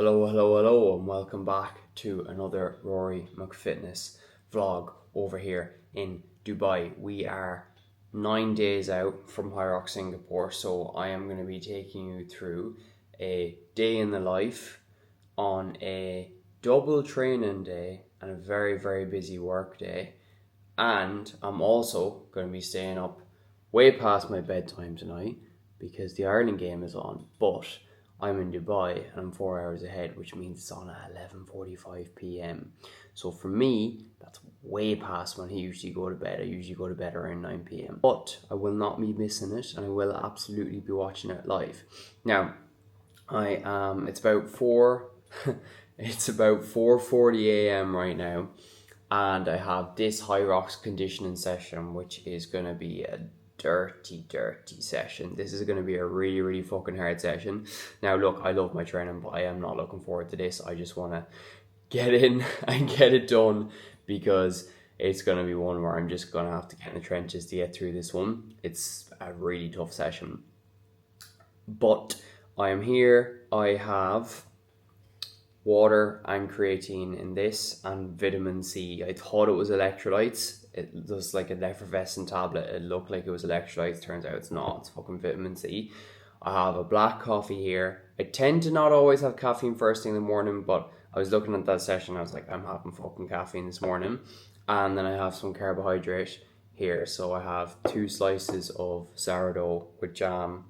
Hello, and welcome back to another Rory McFitness vlog over here in Dubai. We are 9 days out from HYROX Singapore, so I am going to be taking you through a day in the life on a double training day and a very busy work day. And I'm also going to be staying up way past my bedtime tonight because the Ireland game is on, but I'm in Dubai and I'm 4 hours ahead, which means it's on at 11:45 p.m. So for me, that's way past when I usually go to bed. I usually go to bed around 9 p.m. But I will not be missing it, and I will absolutely be watching it live. Now, it's about 4:40 a.m. right now, and I have this HYROX conditioning session, which is going to be a dirty session. This is going to be a really fucking hard session. Now look, I love my training, but I am not looking forward to this. I just want to get in and get it done because it's going to be one where I'm just going to have to get in the trenches to get through this one. It's a really tough session, but I am here. I have water and creatine in this and vitamin C. I thought it was electrolytes. It was like an effervescent tablet. It looked like it was electrolytes. Turns out it's not. It's fucking vitamin C. I have a black coffee here. I tend to not always have caffeine first thing in the morning, but I was looking at that session. I was like, I'm having fucking caffeine this morning. And then I have some carbohydrate here. So I have 2 slices of sourdough with jam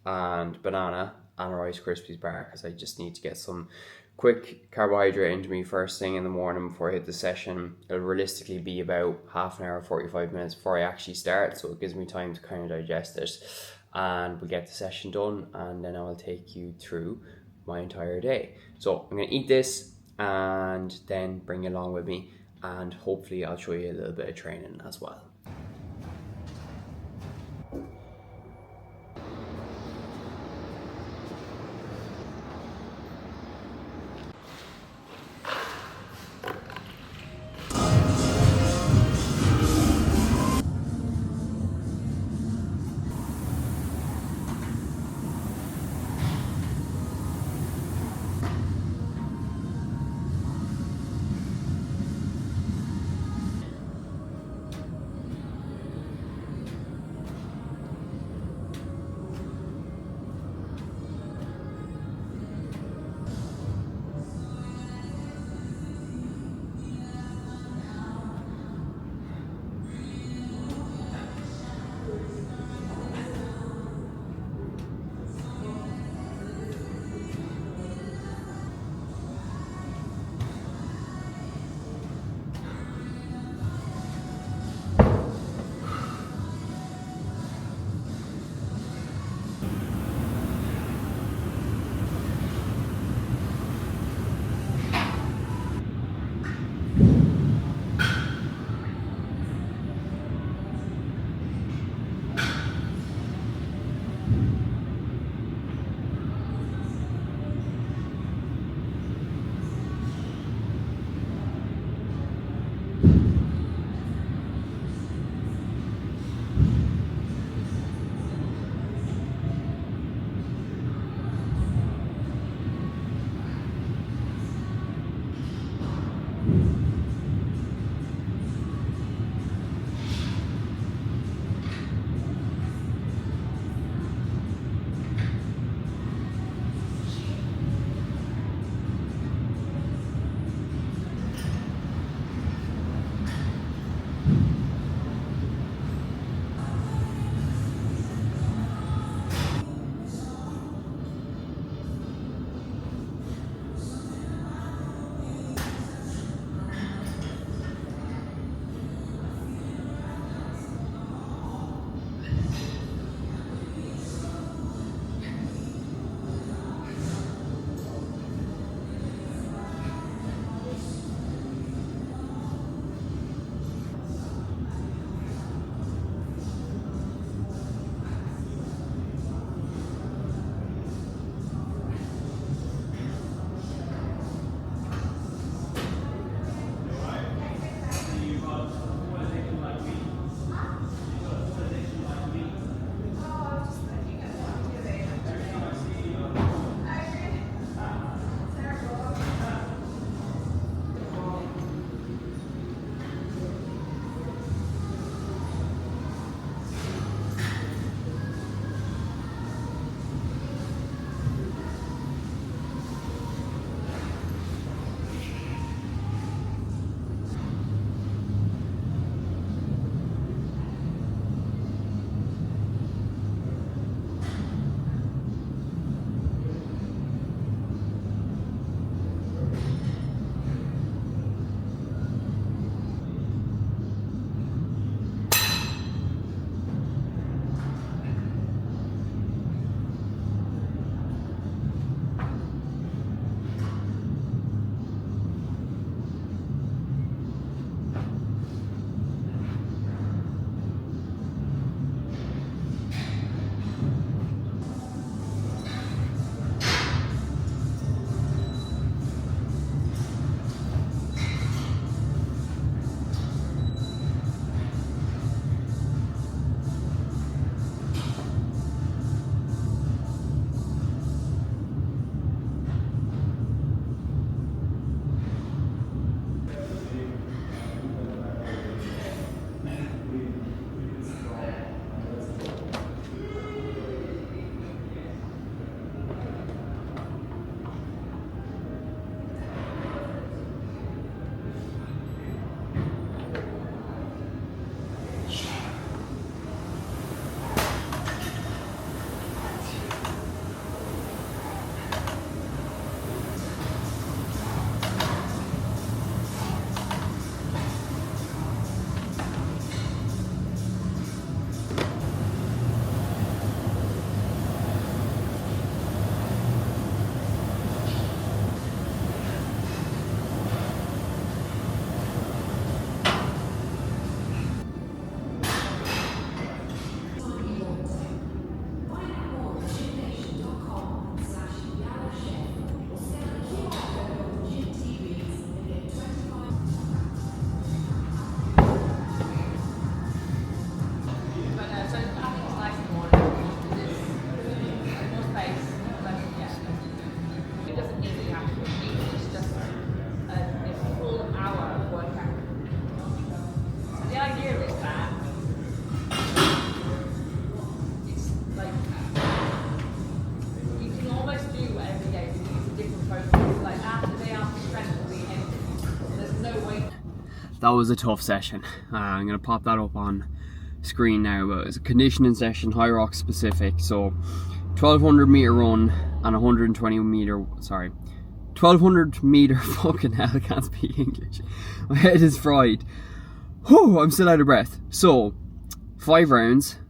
and banana and a Rice Krispies bar because I just need to get some quick carbohydrate into me first thing in the morning before I hit the session. It'll realistically be about half an hour, 45 minutes before I actually start, so it gives me time to kind of digest it, and we'll get the session done, and then I will take you through my entire day. So I'm going to eat this and then bring you along with me, and hopefully I'll show you a little bit of training as well. that was a tough session. I'm going to pop that up on screen now. But it was a conditioning session, Hyrox specific. So 1200 meter run and 1200 meter fucking hell, I can't speak English. My head is fried. Whew, I'm still out of breath. So 5 rounds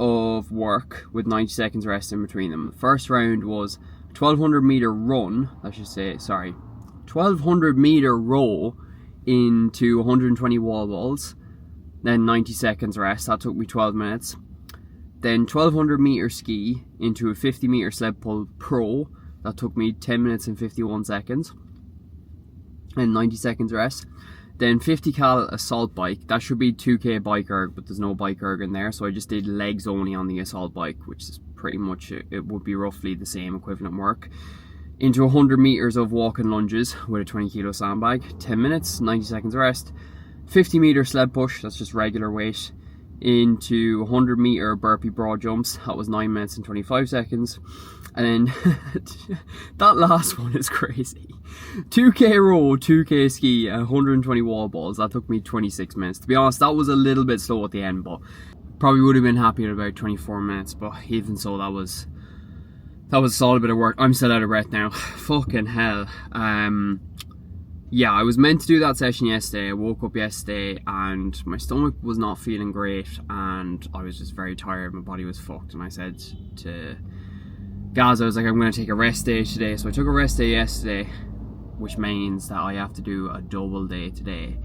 of work with 90 seconds rest in between them. The first round was 1200 meter run, 1200 meter row into 120 wall balls, then 90 seconds rest. That took me 12 minutes. Then 1200 meter ski into a 50 meter sled pull pro. That took me 10 minutes and 51 seconds, and 90 seconds rest. Then 50 cal assault bike. That should be 2k bike erg, but there's no bike erg in there, so I just did legs only on the assault bike, which is pretty much, it would be roughly the same equivalent work. Into 100 meters of walking lunges with a 20 kilo sandbag, 10 minutes, 90 seconds rest. 50 meter sled push, that's just regular weight. Into 100 meter burpee broad jumps, that was 9 minutes and 25 seconds. And then that last one is crazy. 2k row, 2k ski, 120 wall balls. That took me 26 minutes. To be honest, that was a little bit slow at the end, but probably would have been happy at about 24 minutes. But even so, that was a solid bit of work. I'm still out of breath now. Fucking hell. Yeah, I was meant to do that session yesterday. I woke up yesterday and my stomach was not feeling great, and I was just very tired. My body was fucked, and I said to Gaz, I was like, I'm going to take a rest day today. So I took a rest day yesterday, which means that I have to do a double day today.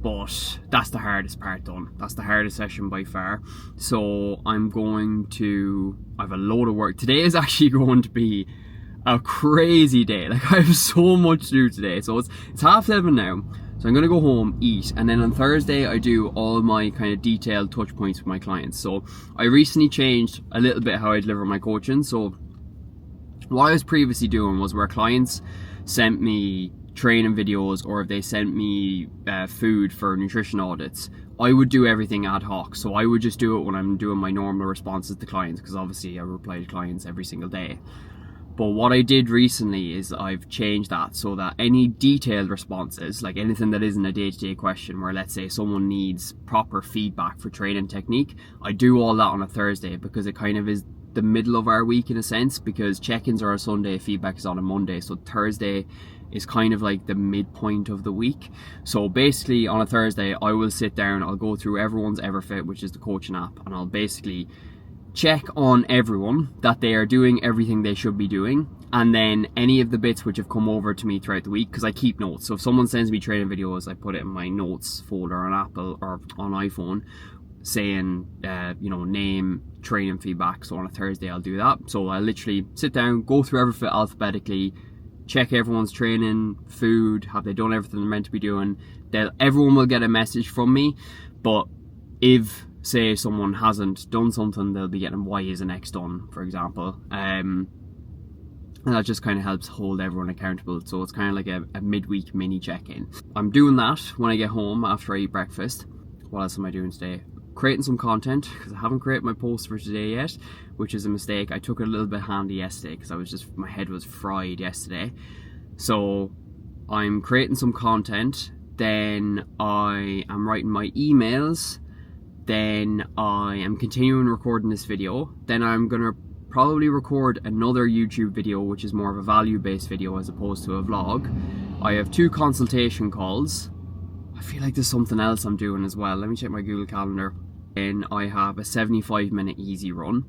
But that's the hardest part done. That's the hardest session by far. So I have a load of work. Today is actually going to be a crazy day. Like, I have so much to do today. So it's 7:30 now. So I'm going to go home, eat, and then on Thursday I do all my kind of detailed touch points with my clients. So I recently changed a little bit how I deliver my coaching. So what I was previously doing was where clients sent me training videos, or if they sent me food for nutrition audits, I would do everything ad hoc. So I would just do it when I'm doing my normal responses to clients, because obviously I reply to clients every single day. But what I did recently is I've changed that so that any detailed responses, like anything that isn't a day-to-day question, where let's say someone needs proper feedback for training technique, I do all that on a Thursday, because it kind of is the middle of our week in a sense, because check-ins are a Sunday, feedback is on a Monday, so Thursday is kind of like the midpoint of the week. So basically on a Thursday I will sit down, I'll go through everyone's Everfit, which is the coaching app, and I'll basically check on everyone that they are doing everything they should be doing, and then any of the bits which have come over to me throughout the week, because I keep notes. So if someone sends me training videos, I put it in my notes folder on Apple or on iPhone, saying name, training feedback. So on a Thursday I'll do that. So I literally sit down, go through Everfit alphabetically, check everyone's training, food, have they done everything they're meant to be doing. Everyone will get a message from me, but if say someone hasn't done something, they'll be getting why isn't X done, for example. And that just kind of helps hold everyone accountable. So it's kind of like a midweek mini check-in. I'm doing that when I get home after I eat breakfast. What else am I doing today? Creating some content, because I haven't created my post for today yet, which is a mistake. I took it a little bit handy yesterday because my head was fried yesterday. So I'm creating some content, then I am writing my emails, then I am continuing recording this video, then I'm gonna probably record another YouTube video, which is more of a value-based video as opposed to a vlog. I have 2 consultation calls. I feel like there's something else I'm doing as well. Let me check my Google Calendar. And I have a 75-minute easy run.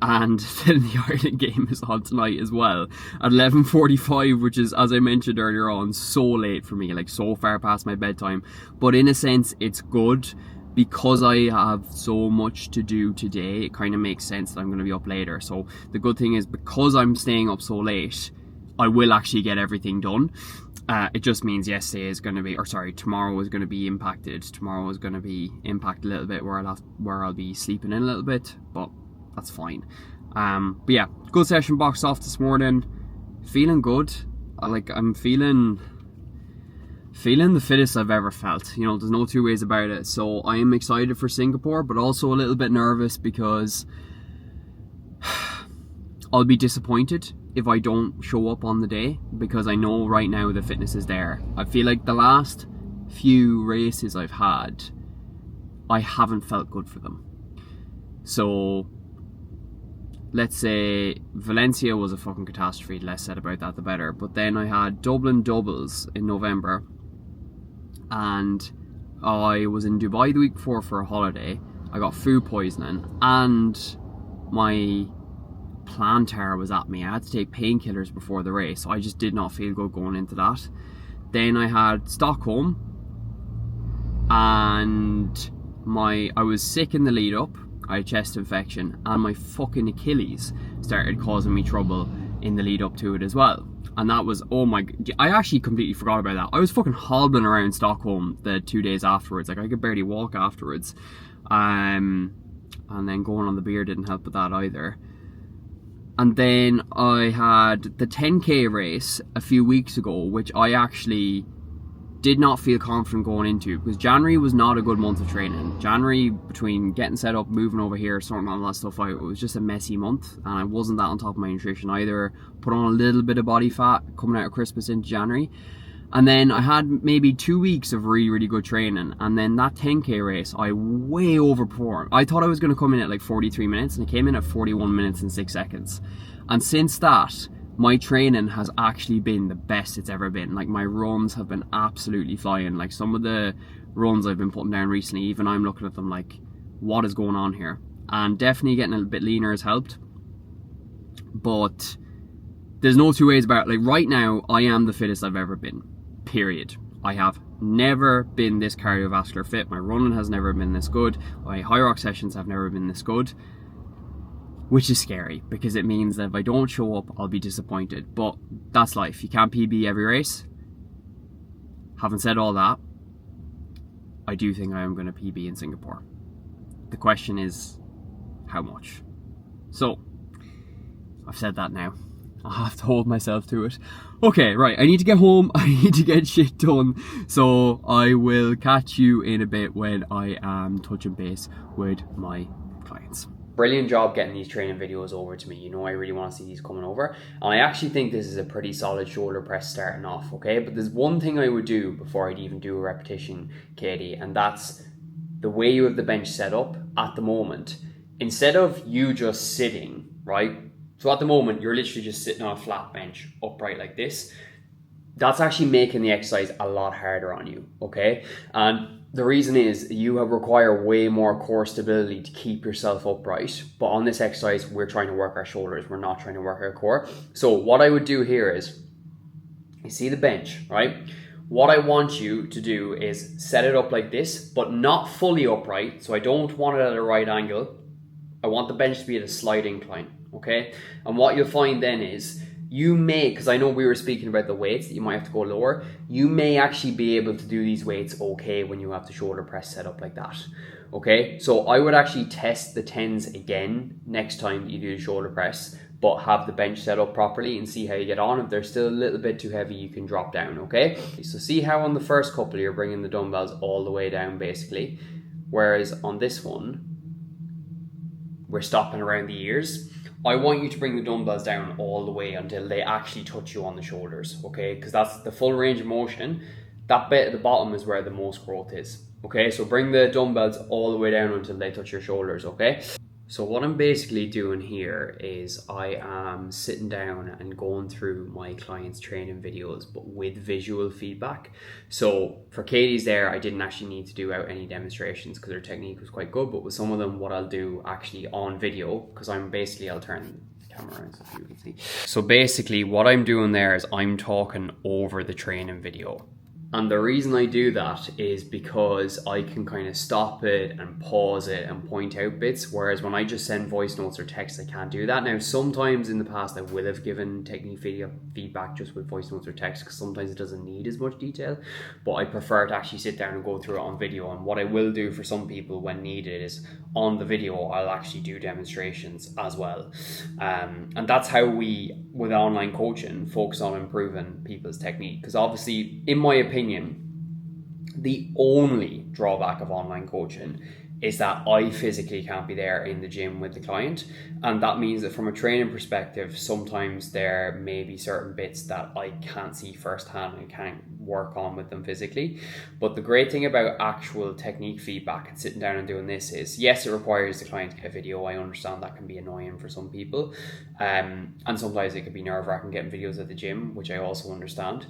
And then the Ireland game is on tonight as well at 11:45, which is, as I mentioned earlier on, so late for me, like so far past my bedtime. But in a sense, it's good, because I have so much to do today. It kind of makes sense that I'm going to be up later. So the good thing is, because I'm staying up so late, I will actually get everything done. It just means tomorrow is going to be impacted. Tomorrow is going to be impacted a little bit, where I'll be sleeping in a little bit, but that's fine. But yeah, good session boxed off this morning. Feeling good. I'm feeling the fittest I've ever felt. There's no two ways about it. So I am excited for Singapore, but also a little bit nervous, because I'll be disappointed if I don't show up on the day, because I know right now the fitness is there. I feel like the last few races I've had, I haven't felt good for them. So let's say Valencia was a fucking catastrophe, less said about that the better. But then I had Dublin doubles in November, and I was in Dubai the week before for a holiday. I got food poisoning and my plantar was at me. I had to take painkillers before the race. I just did not feel good going into that. Then I had Stockholm, and I was sick in the lead up. I had chest infection, and my fucking Achilles started causing me trouble in the lead up to it as well. And that was, oh my, I actually completely forgot about that. I was fucking hobbling around Stockholm the 2 days afterwards. Like, I could barely walk afterwards. And then going on the beer didn't help with that either. And then I had the 10k race a few weeks ago, which I actually did not feel confident going into, because January was not a good month of training. January, between getting set up, moving over here, sorting all that stuff out, it was just a messy month, and I wasn't that on top of my nutrition either. Put on a little bit of body fat coming out of Christmas into January. And then I had maybe 2 weeks of really, really good training, and then that 10k race, I way overperformed. I thought I was going to come in at like 43 minutes, and I came in at 41 minutes and 6 seconds. And since that, my training has actually been the best it's ever been. Like, my runs have been absolutely flying. Like, some of the runs I've been putting down recently, even I'm looking at them like, what is going on here? And definitely getting a bit leaner has helped. But there's no two ways about it. Like, right now, I am the fittest I've ever been. Period. I have never been this cardiovascular fit. My running has never been this good. My high rock sessions have never been this good. Which is scary, because it means that if I don't show up, I'll be disappointed. But that's life. You can't PB every race. Having said all that, I do think I am going to PB in Singapore. The question is, how much? So, I've said that now. I'll have to hold myself to it. Okay, right, I need to get home. I need to get shit done. So, I will catch you in a bit when I am touching base with my clients. Brilliant job getting these training videos over to me. You know, I really want to see these coming over. And I actually think this is a pretty solid shoulder press starting off, okay? But there's one thing I would do before I'd even do a repetition, Katie, and that's the way you have the bench set up at the moment. Instead of you just sitting, right? So at the moment, you're literally just sitting on a flat bench, upright like this. That's actually making the exercise a lot harder on you, okay? And the reason is you require way more core stability to keep yourself upright. But on this exercise, we're trying to work our shoulders. We're not trying to work our core. So what I would do here is, you see the bench, right? What I want you to do is set it up like this, but not fully upright. So I don't want it at a right angle. I want the bench to be at a slight incline, okay? And what you'll find then is, you may, because I know we were speaking about the weights that you might have to go lower, you may actually be able to do these weights okay when you have the shoulder press set up like that, okay? So I would actually test the 10s again next time that you do the shoulder press, but have the bench set up properly and see how you get on. If they're still a little bit too heavy, you can drop down, okay? So see how on the first couple you're bringing the dumbbells all the way down basically, whereas on this one, we're stopping around the ears. I want you to bring the dumbbells down all the way until they actually touch you on the shoulders, okay? Because that's the full range of motion. That bit at the bottom is where the most growth is, okay? So bring the dumbbells all the way down until they touch your shoulders, okay? So what I'm basically doing here is I am sitting down and going through my clients' training videos, but with visual feedback. So for Katie's there, I didn't actually need to do out any demonstrations because her technique was quite good, but with some of them, what I'll do actually on video, because I'll turn the camera around so you can see. So basically what I'm doing there is I'm talking over the training video. And the reason I do that is because I can kind of stop it and pause it and point out bits, whereas when I just send voice notes or text, I can't do that. Now, sometimes in the past, I will have given technique feedback just with voice notes or text, because sometimes it doesn't need as much detail, but I prefer to actually sit down and go through it on video. And what I will do for some people when needed is on the video, I'll actually do demonstrations as well. And that's how we, with online coaching, focus on improving people's technique. Because obviously, in my opinion, the only drawback of online coaching is that I physically can't be there in the gym with the client. And that means that from a training perspective, sometimes there may be certain bits that I can't see firsthand and can't work on with them physically. But the great thing about actual technique feedback and sitting down and doing this is, yes, it requires the client to get a video. I understand that can be annoying for some people. And sometimes it can be nerve-wracking getting videos at the gym, which I also understand.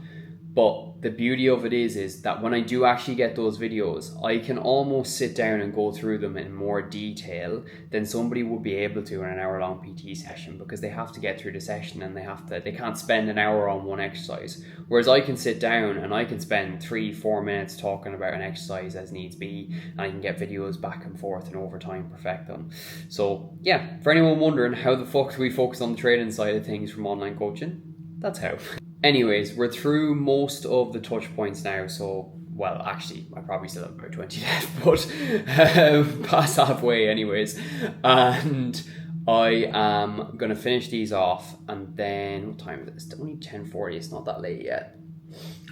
But the beauty of it is that when I do actually get those videos, I can almost sit down and go through them in more detail than somebody would be able to in an hour-long PT session, because they have to get through the session and they can't spend an hour on one exercise. Whereas I can sit down and I can spend 3-4 minutes talking about an exercise as needs be, and I can get videos back and forth and over time perfect them. So yeah, for anyone wondering how the fuck do we focus on the training side of things from online coaching, that's how. Anyways, we're through most of the touch points now, so, well, actually, I probably still have about 20 left, but past halfway anyways. And I am going to finish these off, and then, what time is it? It's only 10:40, it's not that late yet.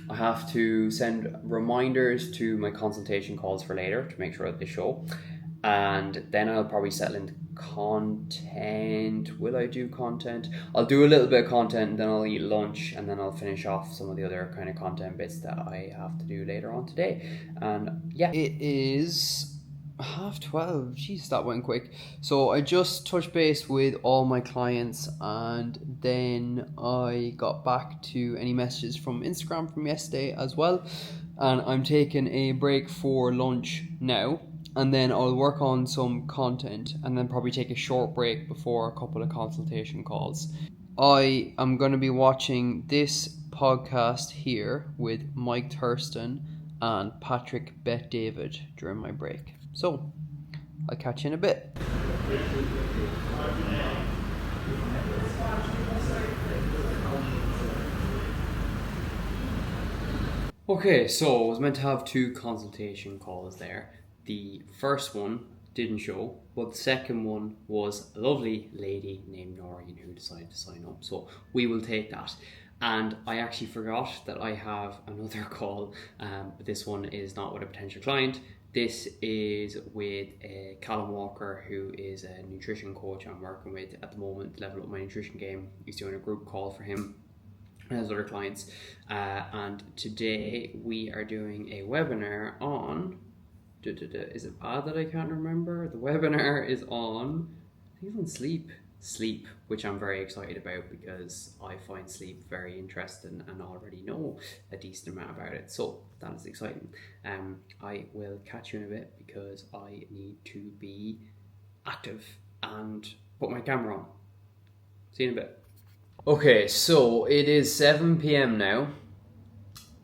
I have to send reminders to my consultation calls for later to make sure that they show. And then I'll probably settle into content. Will I do content? I'll do a little bit of content, and then I'll eat lunch, and then I'll finish off some of the other kind of content bits that I have to do later on today. And yeah, it is 12:30. Jeez, that went quick. So I just touched base with all my clients, and then I got back to any messages from Instagram from yesterday as well. And I'm taking a break for lunch now. And then I'll work on some content, and then probably take a short break before a couple of consultation calls. I am going to be watching this podcast here with Mike Thurston and Patrick Bet-David during my break. So, I'll catch you in a bit. Okay, so I was meant to have 2 consultation calls there. The first one didn't show, but the second one was a lovely lady named Noreen who decided to sign up. So we will take that. And I actually forgot that I have another call, but this one is not with a potential client. This is with Callum Walker, who is a nutrition coach I'm working with at the moment, level up my nutrition game. He's doing a group call for him and his other clients. And today we are doing a webinar on... Is it bad that I can't remember? The webinar is on, I think it's on sleep, which I'm very excited about because I find sleep very interesting and already know a decent amount about it. So that is exciting. I will catch you in a bit because I need to be active and put my camera on. See you in a bit. Okay, so it is 7 p.m. now.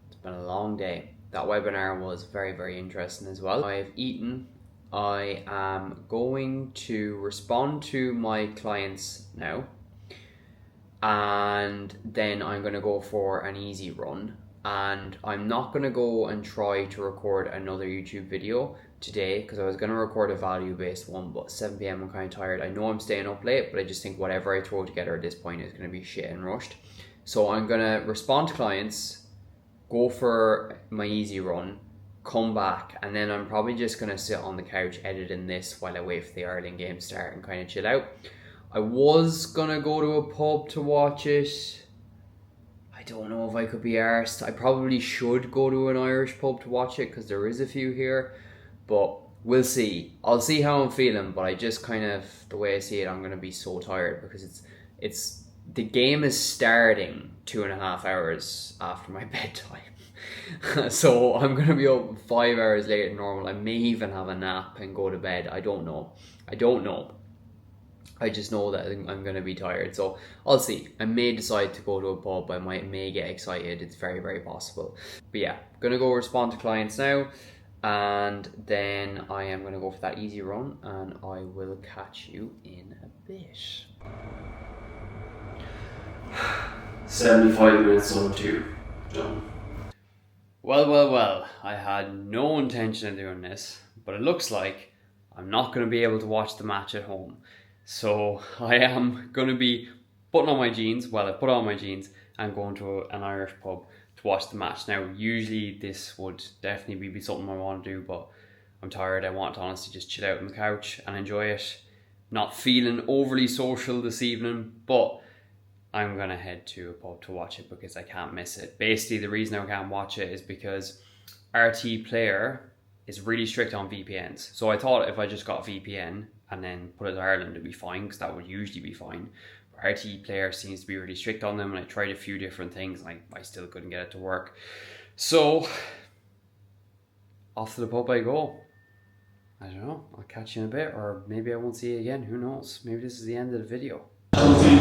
It's been a long day. That webinar was very, very interesting as well. I've eaten. I am going to respond to my clients now, and then I'm going to go for an easy run, and I'm not going to go and try to record another YouTube video today because I was going to record a value-based one, but 7 p.m. I'm kind of tired. I know I'm staying up late, but I just think whatever I throw together at this point is going to be shit and rushed. So I'm going to respond to clients, go for my easy run, come back, and then I'm probably just going to sit on the couch editing this while I wait for the Ireland game to start and kind of chill out. I was going to go to a pub to watch it. I don't know if I could be arsed. I probably should go to an Irish pub to watch it because there is a few here, but we'll see. I'll see how I'm feeling, but I just kind of, the way I see it, I'm going to be so tired because it's the game is starting 2.5 hours after my bedtime. So I'm going to be up 5 hours later than normal. I may even have a nap and go to bed. I don't know. I just know that I'm going to be tired. So I'll see. I may decide to go to a pub. I may get excited. It's very, very possible. But yeah, going to go respond to clients now. And then I am going to go for that easy run. And I will catch you in a bit. 75 minutes on 2. Done. Well, I had no intention of doing this, but it looks like I'm not going to be able to watch the match at home. So I am going to be putting on my jeans, I put on my jeans and going to an Irish pub to watch the match. Now, usually this would definitely be something I want to do, but I'm tired. I want to honestly just chill out on the couch and enjoy it. Not feeling overly social this evening, but I'm going to head to a pub to watch it because I can't miss it. Basically, the reason I can't watch it is because RT Player is really strict on VPNs. So I thought if I just got a VPN and then put it to Ireland, it'd be fine, because that would usually be fine. But RT Player seems to be really strict on them, and I tried a few different things and I still couldn't get it to work. So off to the pub I go. I don't know, I'll catch you in a bit, or maybe I won't see you again, who knows. Maybe this is the end of the video. Confidence.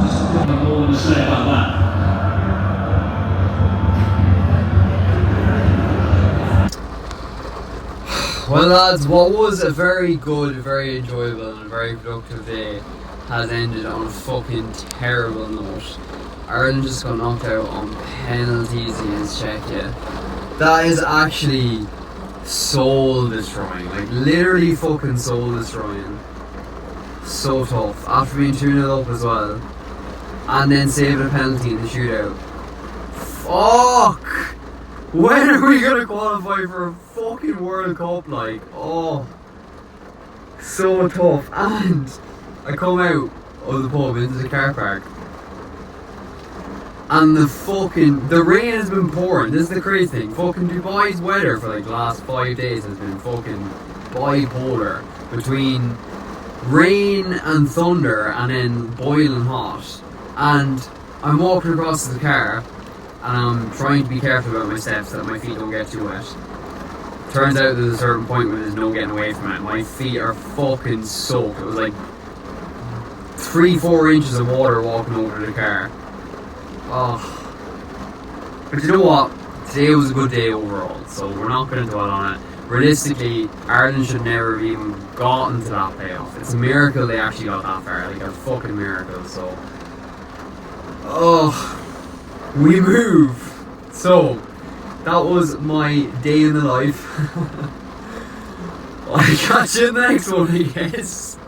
Just a bit more to say about that. Well lads, what was a very good, very enjoyable and very productive day has ended on a fucking terrible note. Ireland just got knocked out on penalties against Czechia. That is actually soul destroying, like literally fucking soul destroying. So tough, after being 2-0 up as well, and then saving a penalty in the shootout. Fuck! When are we gonna qualify for a fucking World Cup? Like, oh, so tough. And I come out of the pub into the car park, and the rain has been pouring. This is the crazy thing. Fucking Dubai's weather for like the last 5 days has been fucking bipolar between rain and thunder and then boiling hot. And I'm walking across to the car and I'm trying to be careful about my steps so that my feet don't get too wet. Turns out there's a certain point where there's no getting away from it. My feet are fucking soaked. It was like 3-4 inches of water walking over to the car. Oh. But you know what? Today was a good day overall, so we're not going to dwell on it. Realistically, Ireland should never have even gotten to that playoff. It's a miracle they actually got that far, like a fucking miracle, so... Oh, we move! So, that was my day in the life. I'll catch you in the next one, I guess.